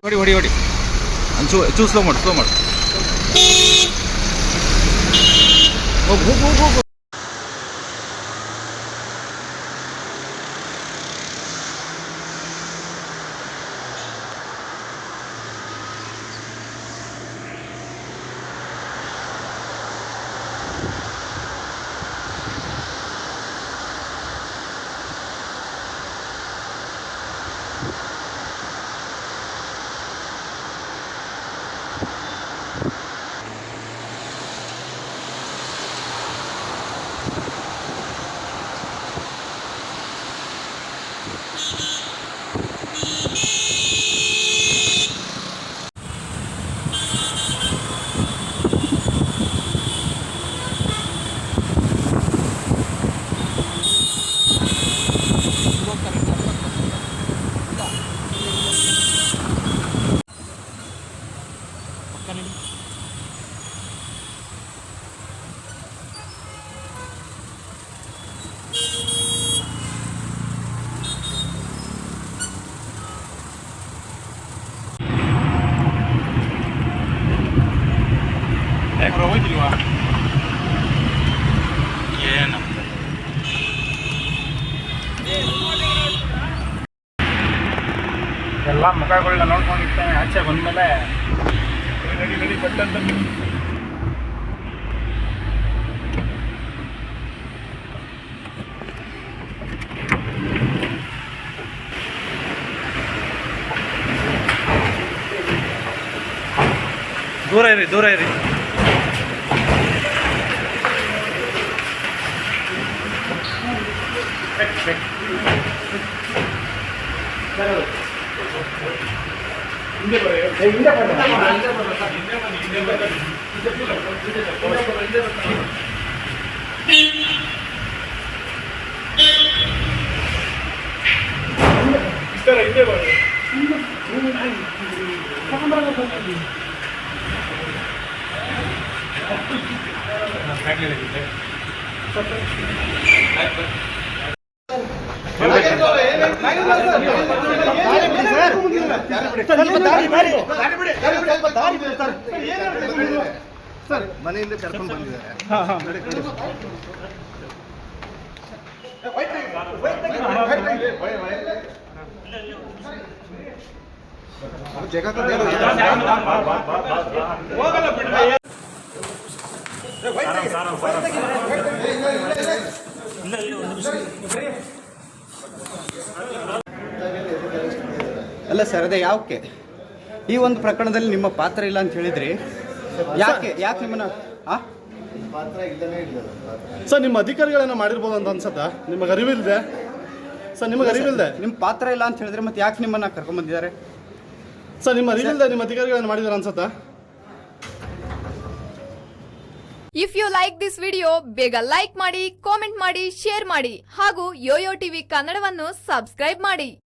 ಹೊಡಿ ಹೊಡಿ ಹೊಡಿ ಚೂ ಸ್ಲೋ ಮಾಡು ಹೋಗು ಎಲ್ಲ ಮುಖಗಳನ್ನ ನೋಡ್ಕೊಂಡಿರ್ತಾನೆ. ಆಚೆ ಬಂದಮೇಲೆ ನಡಿ ಬಟ್ಟಂತ ದೂರ ಇರಿ ಸರ್ ಮನೆಯಿಂದ ಕರ್ಕೊಂಡು ಬಂದಿದ್ದಾರೆ. ಅಲ್ಲ ಸರ್, ಅದೇ ಯಾಕೆ ಈ ಒಂದು ಪ್ರಕರಣದಲ್ಲಿ ನಿಮ್ಮ ಪಾತ್ರ ಇಲ್ಲ ಅಂತ ಹೇಳಿದ್ರಿ? ಯಾಕೆ ನಿಮ್ಮನ್ನ ಪಾತ್ರ ಇಲ್ಲದೇ ಇಲ್ಲ ಸರ್. ನಿಮ್ಮ ಅಧಿಕಾರಿಗಳನ್ನ ಮಾಡಿರ್ಬೋದು ಅಂತ ಅನ್ಸತ್ತಾ? ನಿಮಗೆ ಅರಿವಿಲ್ಲದೆ ಸರ್? ನಿಮಗೆ ಅರಿವಿಲ್ಲದೆ ನಿಮ್ಮ ಪಾತ್ರ ಇಲ್ಲ ಅಂತ ಹೇಳಿದ್ರೆ ಮತ್ತೆ ಯಾಕೆ ನಿಮ್ಮನ್ನ ಕರ್ಕೊಂಡ್ ಬಂದಿದ್ದಾರೆ ಸರ್? ನಿಮ್ಮ ಅರಿವಿಲ್ಲದೆ ನಿಮ್ಮ ಅಧಿಕಾರಿಗಳನ್ನ ಮಾಡಿದಾರೆ ಅನ್ಸತ್ತಾ? If you like this video ಬೇಗ ಲೈಕ್ ಮಾಡಿ, ಕಾಮೆಂಟ್ ಮಾಡಿ, ಶೇರ್ ಮಾಡಿ ಹಾಗೂ ಯೋಯೋ ಟಿವಿ ಕನ್ನಡವನ್ನು ಸಬ್ಸ್ಕ್ರೈಬ್ ಮಾಡಿ.